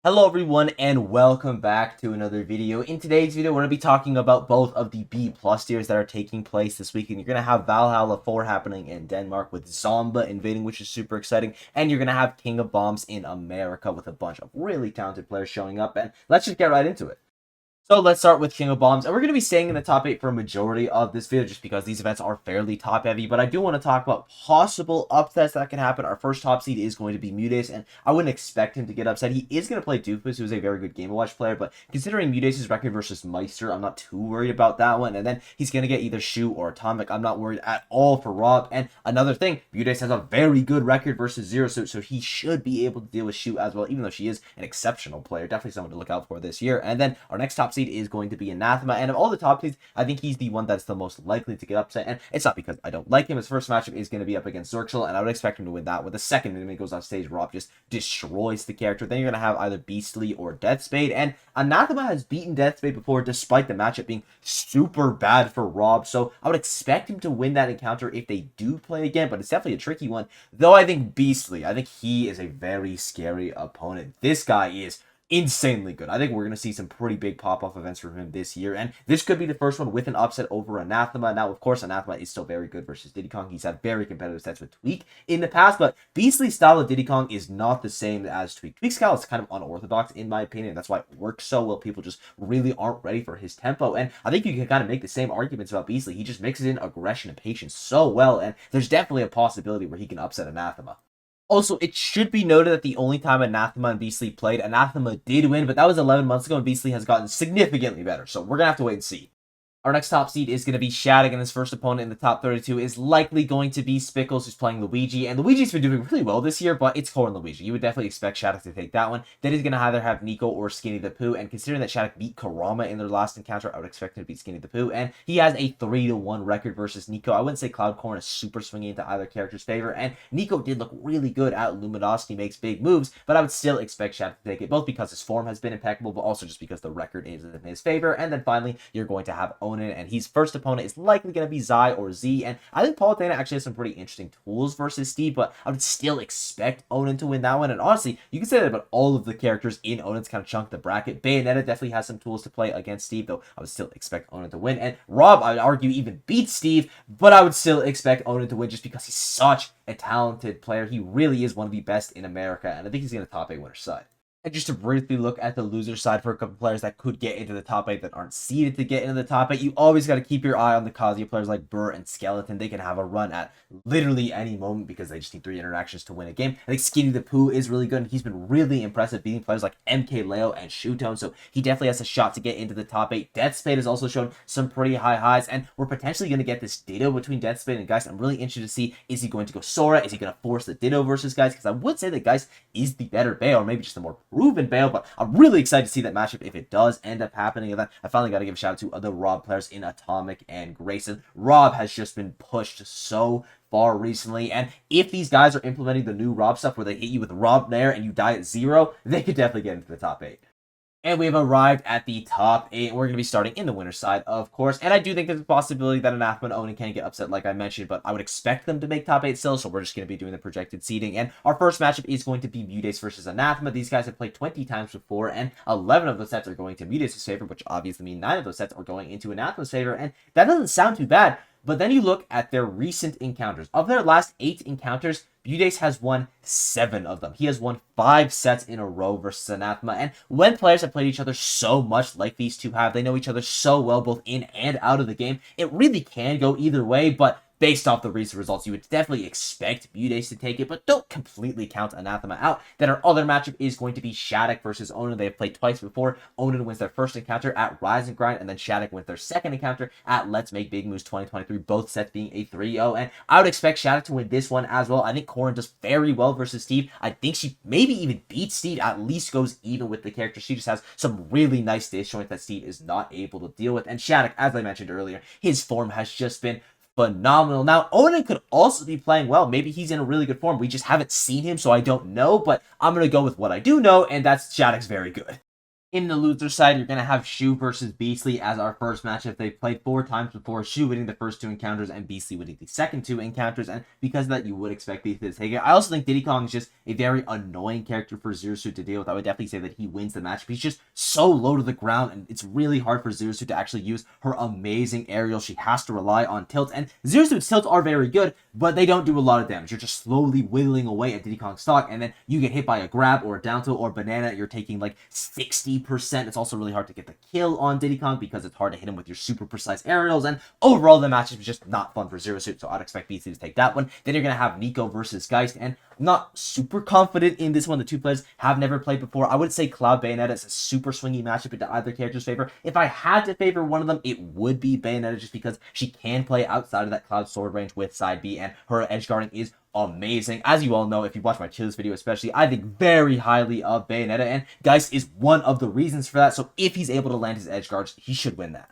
Hello everyone and welcome back to another video. In today's video, we're going to be talking about both of the B+ tiers that are taking place this weekend. You're going to have Valhalla 4 happening in Denmark with Zomba invading, which is super exciting. And you're going to have King of Bombs in America with a bunch of really talented players showing up. And let's just get right into it. So let's start with King of Bombs, and we're going to be staying in the top 8 for a majority of this video just because these events are fairly top heavy, but I do want to talk about possible upsets that can happen. Our first top seed is going to be Mudace, and I wouldn't expect him to get upset. He is going to play Doofus, who is a very good Game & Watch player, but considering Mudace's record versus Meister, I'm not too worried about that one, and then he's going to get either Shu or Atomic. I'm not worried at all for Rob, and another thing, Mudace has a very good record versus Zero, so he should be able to deal with Shu as well, even though she is an exceptional player. Definitely someone to look out for this year. And then our next top seed is going to be Anathema, and of all the top seeds, I think he's the one that's the most likely to get upset, and it's not because I don't like him. His first matchup is going to be up against Zerxel, and I would expect him to win that. With the second minute he goes on stage, Rob just destroys the character. Then you're going to have either Beastly or Deathspade, and Anathema has beaten Deathspade before despite the matchup being super bad for Rob, so I would expect him to win that encounter if they do play again, but it's definitely a tricky one. Though I think Beastly, I think he is a very scary opponent. This guy is insanely good. I think we're going to see some pretty big pop-off events from him this year, and this could be the first one with an upset over Anathema. Now, of course, Anathema is still very good versus Diddy Kong. He's had very competitive sets with Tweak in the past, but Beastly's style of Diddy Kong is not the same as Tweak. Tweak's style is kind of unorthodox, in my opinion. That's why it works so well. People just really aren't ready for his tempo, and I think you can kind of make the same arguments about Beastly. He just mixes in aggression and patience so well, and there's definitely a possibility where he can upset Anathema. Also, it should be noted that the only time Anathema and Beastly played, Anathema did win, but that was 11 months ago, and Beastly has gotten significantly better, so we're going to have to wait and see. Our next top seed is going to be Shattuck, and his first opponent in the top 32 is likely going to be Spickles, who's playing Luigi. And Luigi's been doing really well this year, but it's Core and Luigi. You would definitely expect Shattuck to take that one. Then he's going to either have Nico or Skinny the Pooh, and considering that Shattuck beat Karama in their last encounter, I would expect him to beat Skinny the Pooh. And he has a 3-1 record versus Nico. I wouldn't say Cloudcorn is super swinging into either character's favor, and Nico did look really good at Luminosity, makes big moves, but I would still expect Shattuck to take it, both because his form has been impeccable, but also just because the record is in his favor. And then finally, you're going to have Onin, and he's first opponent is likely going to be Zai or Z, and I think Palutena actually has some pretty interesting tools versus Steve, but I would still expect Onin to win that one. And honestly, you can say that about all of the characters in Onin's kind of chunk of the bracket. Bayonetta definitely has some tools to play against Steve, though I would still expect Onin to win. And Rob, I would argue, even beats Steve, but I would still expect Onin to win just because he's such a talented player. He really is one of the best in America, and I think he's going to top 8 winner's side. And just to briefly look at the loser side for a couple players that could get into the top 8 that aren't seeded to get into the top 8, you always got to keep your eye on the Kazuya players like Burr and Skeleton. They can have a run at literally any moment because they just need 3 interactions to win a game. I think Skinny the Pooh is really good, and he's been really impressive beating players like MK Leo and Shootone, so he definitely has a shot to get into the top 8. Deathspade has also shown some pretty high highs, and we're potentially going to get this Ditto between Deathspade and Geist. I'm really interested to see, is he going to go Sora? Is he going to force the Ditto versus Geist? Because I would say that Geist is the better Bale, or maybe just the more proven Bale, but I'm really excited to see that matchup if it does end up happening. And then I finally got to give a shout out to other Rob players in Atomic and Grayson. Rob has just been pushed so far recently, and if these guys are implementing the new Rob stuff where they hit you with Rob Nair and you die at 0, they could definitely get into the top 8. And we have arrived at the top 8. We're going to be starting in the winner's side, of course. And I do think there's a possibility that Anathema and Onin can get upset, like I mentioned, but I would expect them to make top 8 still, so we're just going to be doing the projected seeding. And our first matchup is going to be Mudace versus Anathema. These guys have played 20 times before, and 11 of those sets are going to Mudace's favor, which obviously means 9 of those sets are going into Anathema's favor, and that doesn't sound too bad. But then you look at their recent encounters. Of their last 8 encounters, Mudace has won 7 of them. He has won 5 sets in a row versus Anathema. And when players have played each other so much like these two have, they know each other so well both in and out of the game, it really can go either way, but based off the recent results, you would definitely expect Mudace to take it, but don't completely count Anathema out. Then our other matchup is going to be Shattuck versus Onin. They have played twice before. Onin wins their first encounter at Rise and Grind, and then Shattuck wins their second encounter at Let's Make Big Moves 2023, both sets being a 3-0, and I would expect Shattuck to win this one as well. I think Corin does very well versus Steve. I think she maybe even beats Steve, at least goes even with the character. She just has some really nice disjoint that Steve is not able to deal with, and Shattuck, as I mentioned earlier, his form has just been phenomenal. Now, Onin could also be playing well. Maybe he's in a really good form. We just haven't seen him, so I don't know, but I'm going to go with what I do know, and that's Shattuck's very good. In the loser side, you're going to have Shu versus Beastly as our first matchup. They've played 4 times before, Shu winning the first 2 encounters and Beastly winning the second 2 encounters, and because of that, you would expect Beastly to take it. I also think Diddy Kong is just a very annoying character for Zero Suit to deal with. I would definitely say that he wins the matchup. He's just so low to the ground, and it's really hard for Zero Suit to actually use her amazing aerial. She has to rely on tilts, and Zero Suit's tilts are very good, but they don't do a lot of damage. You're just slowly whittling away at Diddy Kong's stock, and then you get hit by a grab or a down tilt or a banana, you're taking like 60%. It's also really hard to get the kill on Diddy Kong because it's hard to hit him with your super precise aerials, and overall the match is just not fun for Zero Suit, so I'd expect BC to take that one. Then you're going to have Nico versus Geist, and I'm not super confident in this one. The two players have never played before. I would say Cloud Bayonetta is a super swingy matchup into either character's favor. If I had to favor one of them, it would be Bayonetta just because she can play outside of that Cloud sword range with side B, and her edge guarding is amazing. As you all know, if you watch my Chills video especially, I think very highly of Bayonetta, and Geist is one of the reasons for that, so if he's able to land his edge guards, he should win that.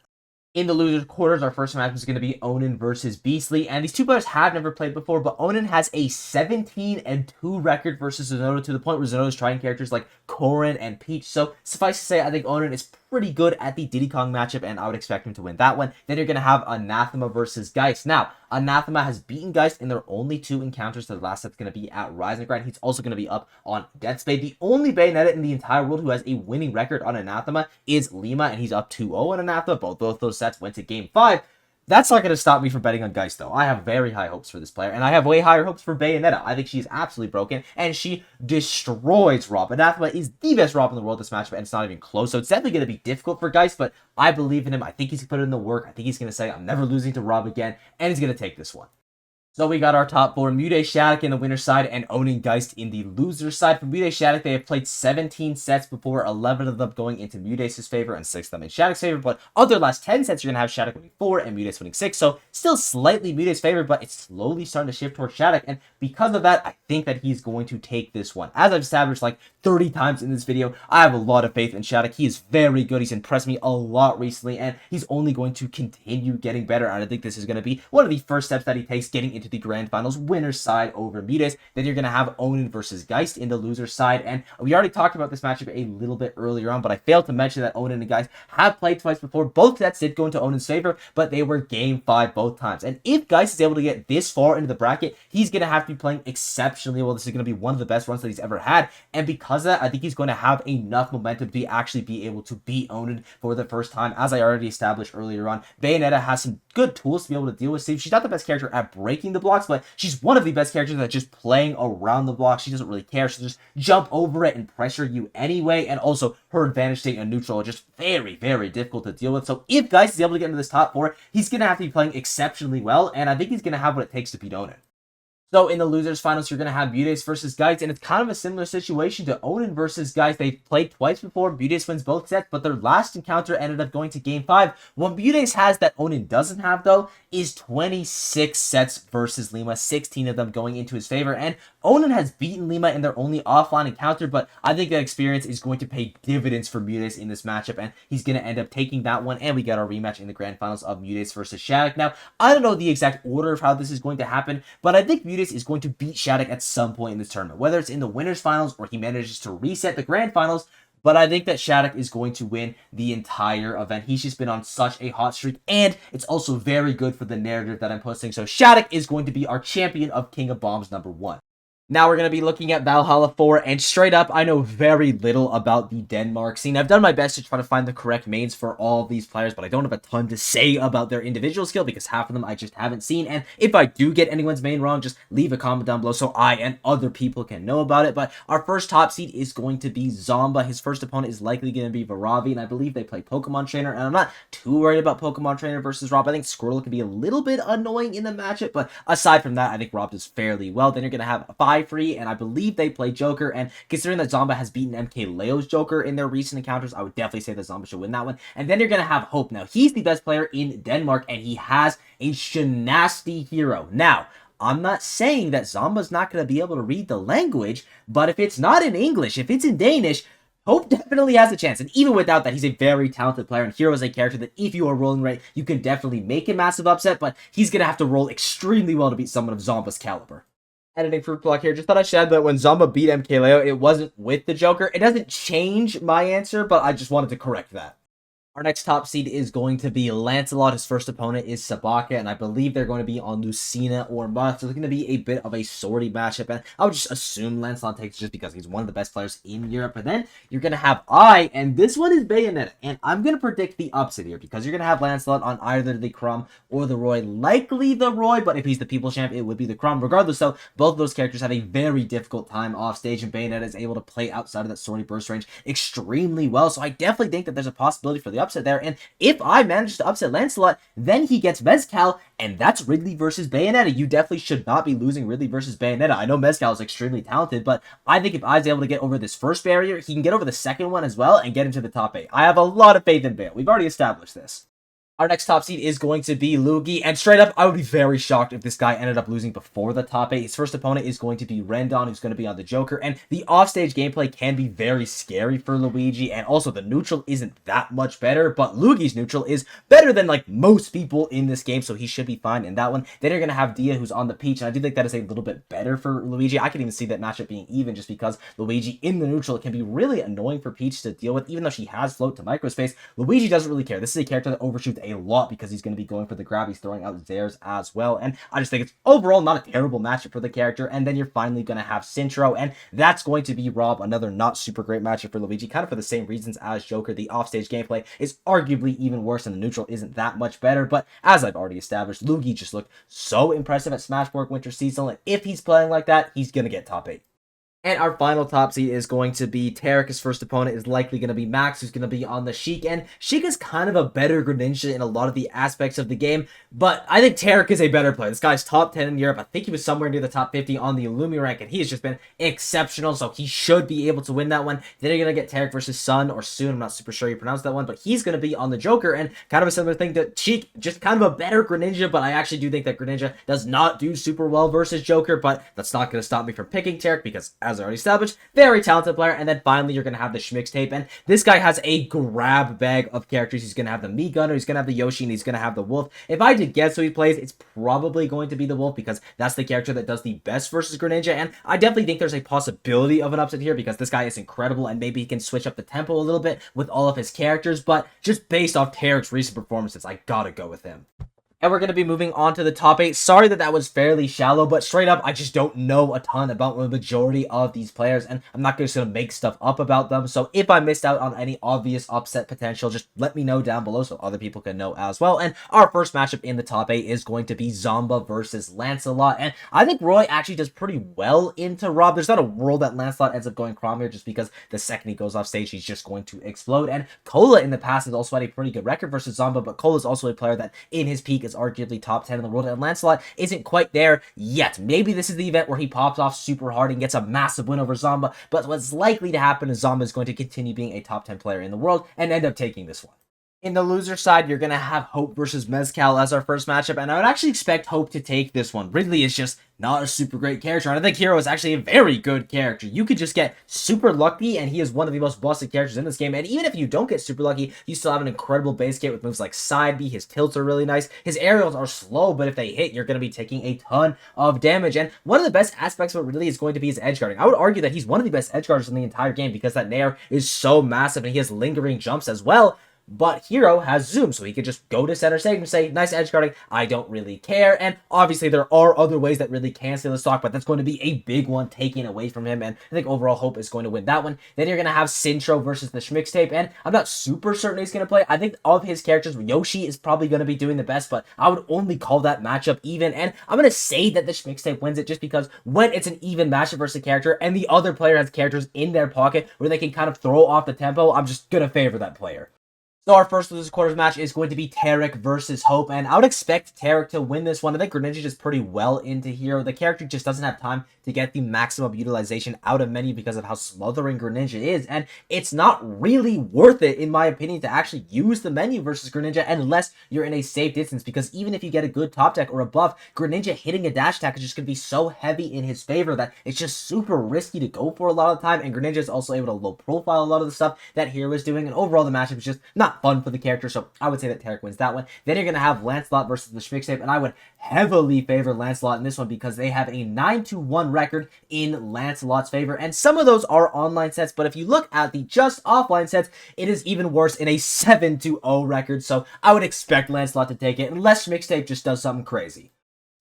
In the losers quarters, our first match is going to be Onin versus Beastly, and these two players have never played before, but Onin has a 17-2 record versus Zenodo to the point where Zenodo is trying characters like Corrin and Peach, so suffice to say, I think Onin is pretty good at the Diddy Kong matchup, and I would expect him to win that one. Then you're going to have Anathema versus Geist. Now, Anathema has beaten Geist in their only 2 encounters. The last set's going to be at Rise and Grind. He's also going to be up on Death Spade. The only Bayonetta in the entire world who has a winning record on Anathema is Lima, and he's up 2-0 on Anathema. Both those sets went to Game 5. That's not going to stop me from betting on Geist, though. I have very high hopes for this player, and I have way higher hopes for Bayonetta. I think she's absolutely broken, and she destroys Rob. Anathema is the best Rob in the world this matchup, and it's not even close, so it's definitely going to be difficult for Geist, but I believe in him. I think he's going to put in the work. I think he's going to say, I'm never losing to Rob again, and he's going to take this one. So we got our top 4, Mude Shattuck in the winner's side and Onin Geist in the loser's side. For Mude Shattuck, they have played 17 sets before, 11 of them going into Mude's favor and 6 of them in Shattuck's favor. But of their last 10 sets, you're going to have Shattuck winning 4 and Mude's winning 6. So still slightly Mude's favor, but it's slowly starting to shift towards Shattuck. And because of that, I think that he's going to take this one. As I've established like 30 times in this video, I have a lot of faith in Shattuck. He is very good. He's impressed me a lot recently, and he's only going to continue getting better. And I think this is going to be one of the first steps that he takes getting into the grand finals winner's side over Mudes. Then you're going to have Onin versus Geist in the loser's side, and we already talked about this matchup a little bit earlier on, but I failed to mention that Onin and Geist have played twice before. Both sets did go into Onin's favor, but they were Game 5 both times, and if Geist is able to get this far into the bracket, he's going to have to be playing exceptionally well. This is going to be one of the best runs that he's ever had, and because of that, I think he's going to have enough momentum to actually be able to beat Onin for the first time. As I already established earlier on, Bayonetta has some good tools to be able to deal with Steve. She's not the best character at breaking the blocks, but she's one of the best characters at just playing around the block. She doesn't really care. She'll just jump over it and pressure you anyway. And also, her advantage state and neutral are just very, very difficult to deal with. So if Geist is able to get into this top 4, he's going to have to be playing exceptionally well. And I think he's going to have what it takes to beat Onin. So in the losers finals, you're going to have Mudes versus Geist, and it's kind of a similar situation to Onin versus Geist. They've played twice before. Mudes wins both sets, but their last encounter ended up going to Game 5. What Mudes has that Onin doesn't have, though, is 26 sets versus Lima, 16 of them going into his favor, and Onin has beaten Lima in their only offline encounter, but I think that experience is going to pay dividends for Mudes in this matchup, and he's going to end up taking that one, and we got our rematch in the grand finals of Mudes versus Shattuck. Now, I don't know the exact order of how this is going to happen, but I think Mudes is going to beat Shattuck at some point in this tournament, whether it's in the winners finals or he manages to reset the grand finals. But I think that Shattuck is going to win the entire event. He's just been on such a hot streak, and it's also very good for the narrative that I'm posting. So Shattuck is going to be our champion of King of Bombs #1. Now we're going to be looking at Valhalla 4, and straight up, I know very little about the Denmark scene. I've done my best to try to find the correct mains for all of these players, but I don't have a ton to say about their individual skill because half of them I just haven't seen, and if I do get anyone's main wrong, just leave a comment down below so I and other people can know about it. But our first top seed is going to be Zomba. His first opponent is likely going to be Varavi, and I believe they play Pokemon Trainer, and I'm not too worried about Pokemon Trainer versus Rob. I think Squirtle can be a little bit annoying in the matchup, but aside from that, I think Rob does fairly well. Then you're going to have 5-3, and I believe they play Joker, and considering that Zomba has beaten MK Leo's Joker in their recent encounters, I would definitely say that Zomba should win that one. And then you're going to have Hope. Now, he's the best player in Denmark, and he has a Shenasty hero. Now, I'm not saying that Zomba's not going to be able to read the language, but if it's not in English, if it's in Danish, Hope definitely has a chance, and even without that, he's a very talented player, and Hero is a character that if you are rolling right, you can definitely make a massive upset, but he's going to have to roll extremely well to beat someone of Zomba's caliber. Editing fruit block here. Just thought I should add that when Zomba beat MKLeo, it wasn't with the Joker. It doesn't change my answer, but I just wanted to correct that. Our next top seed is going to be Lancelot. His first opponent is Sabaka, and I believe they're going to be on Lucina or Mutt. So it's going to be a bit of a swordy matchup, and I would just assume Lancelot takes it just because he's one of the best players in Europe. And then you're going to have and this one is Bayonetta, and I'm going to predict the upset here because you're going to have Lancelot on either the Crumb or the Roy. Likely the Roy, but if he's the People's Champ, it would be the Crumb. Regardless, though, both of those characters have a very difficult time off stage, and Bayonetta is able to play outside of that swordy burst range extremely well. So I definitely think that there's a possibility for the upset there, and if I manage to upset Lancelot, then he gets Mezcal, and that's Ridley versus Bayonetta. You definitely should not be losing Ridley versus Bayonetta. I know Mezcal is extremely talented, but I think if I's able to get over this first barrier, he can get over the second one as well and get into the top 8. I have a lot of faith in Bale. We've already established this. Our next top seed is going to be Luigi, and straight up, I would be very shocked if this guy ended up losing before the top 8. His first opponent is going to be Rendon, who's going to be on the Joker, and the offstage gameplay can be very scary for Luigi, and also the neutral isn't that much better, but Luigi's neutral is better than, like, most people in this game, so he should be fine in that one. Then you're going to have Dia, who's on the Peach, and I do think that is a little bit better for Luigi. I can even see that matchup being even just because Luigi in the neutral can be really annoying for Peach to deal with, even though she has float to microspace. Luigi doesn't really care. This is a character that overshoots a lot because he's going to be going for the grab. He's throwing out Zares as well, and I just think it's overall not a terrible matchup for the character. And then you're finally going to have Sintro, and that's going to be Rob, another not super great matchup for Luigi, kind of for the same reasons as Joker. The offstage gameplay is arguably even worse, and the neutral isn't that much better, but as I've already established, Luigi just looked so impressive at Smashboard Winter Season, and if he's playing like that, he's going to get top 8. And our final top seed is going to be Tarek. His first opponent is likely going to be Max, who's going to be on the Sheik. And Sheik is kind of a better Greninja in a lot of the aspects of the game, but I think Tarek is a better player. This guy's top 10 in Europe. I think he was somewhere near the top 50 on the Illumi rank, and he has just been exceptional, so he should be able to win that one. Then you're going to get Tarek versus Sun, or Soon. I'm not super sure you pronounce that one, but he's going to be on the Joker, and kind of a similar thing to Sheik, just kind of a better Greninja, but I actually do think that Greninja does not do super well versus Joker, but that's not going to stop me from picking Tarek, because as I already established, very talented player. And then finally, you're going to have the Schmix tape, and this guy has a grab bag of characters. He's going to have the Mii Gunner, he's going to have the Yoshi, and he's going to have the Wolf. If I did guess who he plays, it's probably going to be the Wolf, because that's the character that does the best versus Greninja, and I definitely think there's a possibility of an upset here, because this guy is incredible, and maybe he can switch up the tempo a little bit with all of his characters, but just based off Tarek's recent performances, I gotta go with him. And we're going to be moving on to the top 8. Sorry that was fairly shallow, but straight up, I just don't know a ton about the majority of these players, and I'm not just going to make stuff up about them. So if I missed out on any obvious upset potential, just let me know down below so other people can know as well. And our first matchup in the top 8 is going to be Zomba versus Lancelot, and I think Roy actually does pretty well into Rob. There's not a world that Lancelot ends up going Crom here, just because the second he goes off stage, he's just going to explode. And Cola in the past has also had a pretty good record versus Zomba, but Cola is also a player that in his peak is arguably top 10 in the world, and Lancelot isn't quite there yet. Maybe this is the event where he pops off super hard and gets a massive win over Zomba, but what's likely to happen is Zomba is going to continue being a top 10 player in the world and end up taking this one. In the loser side, you're going to have Hope versus Mezcal as our first matchup, and I would actually expect Hope to take this one. Ridley is just not a super great character, and I think Hero is actually a very good character. You could just get super lucky, and he is one of the most busted characters in this game, and even if you don't get super lucky, you still have an incredible base kit with moves like Side B. His tilts are really nice. His aerials are slow, but if they hit, you're going to be taking a ton of damage, and one of the best aspects of it really is going to be his edge guarding. I would argue that he's one of the best edge guarders in the entire game because that Nair is so massive, and he has lingering jumps as well. But Hero has Zoom, so he could just go to center stage and say, nice edge guarding, I don't really care. And obviously there are other ways that really can steal the stock, but that's going to be a big one taken away from him, and I think overall Hope is going to win that one. Then you're going to have Sintro versus the Schmix tape, and I'm not super certain he's going to play. I think of his characters, Yoshi is probably going to be doing the best, but I would only call that matchup even, and I'm going to say that the Schmix tape wins it just because when it's an even matchup versus a character, and the other player has characters in their pocket where they can kind of throw off the tempo, I'm just going to favor that player. So our first losers quarters match is going to be Tarek versus Hope, and I would expect Tarek to win this one. I think Greninja is pretty well into Hero. The character just doesn't have time to get the maximum utilization out of menu because of how smothering Greninja is, and it's not really worth it, in my opinion, to actually use the menu versus Greninja unless you're in a safe distance, because even if you get a good top deck or a buff, Greninja hitting a dash attack is just going to be so heavy in his favor that it's just super risky to go for a lot of the time, and Greninja is also able to low profile a lot of the stuff that Hero is doing, and overall the matchup is just not not fun for the character, so I would say that Tarek wins that one. Then you're going to have Lancelot versus the Schmixtape, and I would heavily favor Lancelot in this one because they have a 9-1 record in Lancelot's favor, and some of those are online sets, but if you look at the just offline sets, it is even worse in a 7-0 record, so I would expect Lancelot to take it, unless Schmixtape just does something crazy.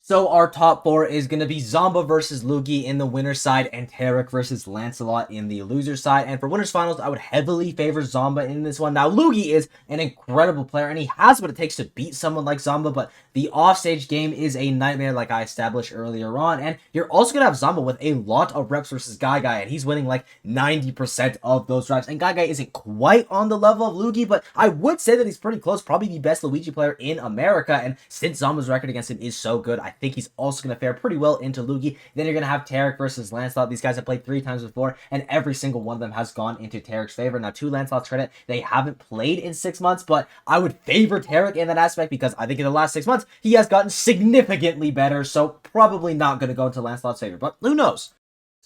So our top 4 is going to be Zomba versus Lugi in the winner's side and Tarek versus Lancelot in the loser's side. And for winner's finals, I would heavily favor Zomba in this one. Now, Lugi is an incredible player, and he has what it takes to beat someone like Zomba, but the offstage game is a nightmare like I established earlier on. And you're also going to have Zomba with a lot of reps versus Guy, and he's winning like 90% of those reps. And Guy isn't quite on the level of Lugi, but I would say that he's pretty close, probably the best Luigi player in America. And since Zomba's record against him is so good, I think he's also going to fare pretty well into Lugi. Then you're going to have Tarek versus Lancelot. These guys have played 3 times before, and every single one of them has gone into Tarek's favor. Now, to Lancelot's credit, they haven't played in 6 months, but I would favor Tarek in that aspect because I think in the last 6 months, he has gotten significantly better, so probably not going to go into Lancelot's favor, but who knows?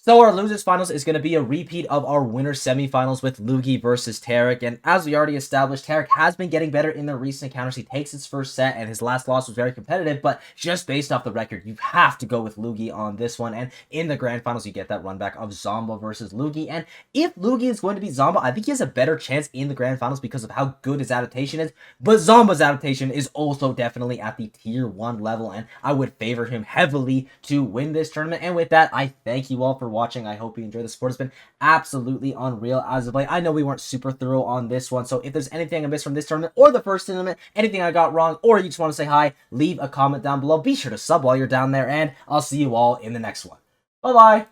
So our losers finals is going to be a repeat of our winner semifinals with Lugi versus Tarek. And as we already established, Tarek has been getting better in the recent encounters. He takes his first set and his last loss was very competitive, but just based off the record, you have to go with Lugi on this one. And in the grand finals, you get that run back of Zomba versus Lugi. And if Lugi is going to beat Zomba, I think he has a better chance in the grand finals because of how good his adaptation is. But Zomba's adaptation is also definitely at the tier 1 level, and I would favor him heavily to win this tournament. And with that, I thank you all for watching. I hope you enjoyed. The sport has been absolutely unreal as of late. I know we weren't super thorough on this one, so if there's anything I missed from this tournament or the first tournament, anything I got wrong, or you just want to say hi, leave a comment down below. Be sure to sub while you're down there, and I'll see you all in the next one. Bye-bye!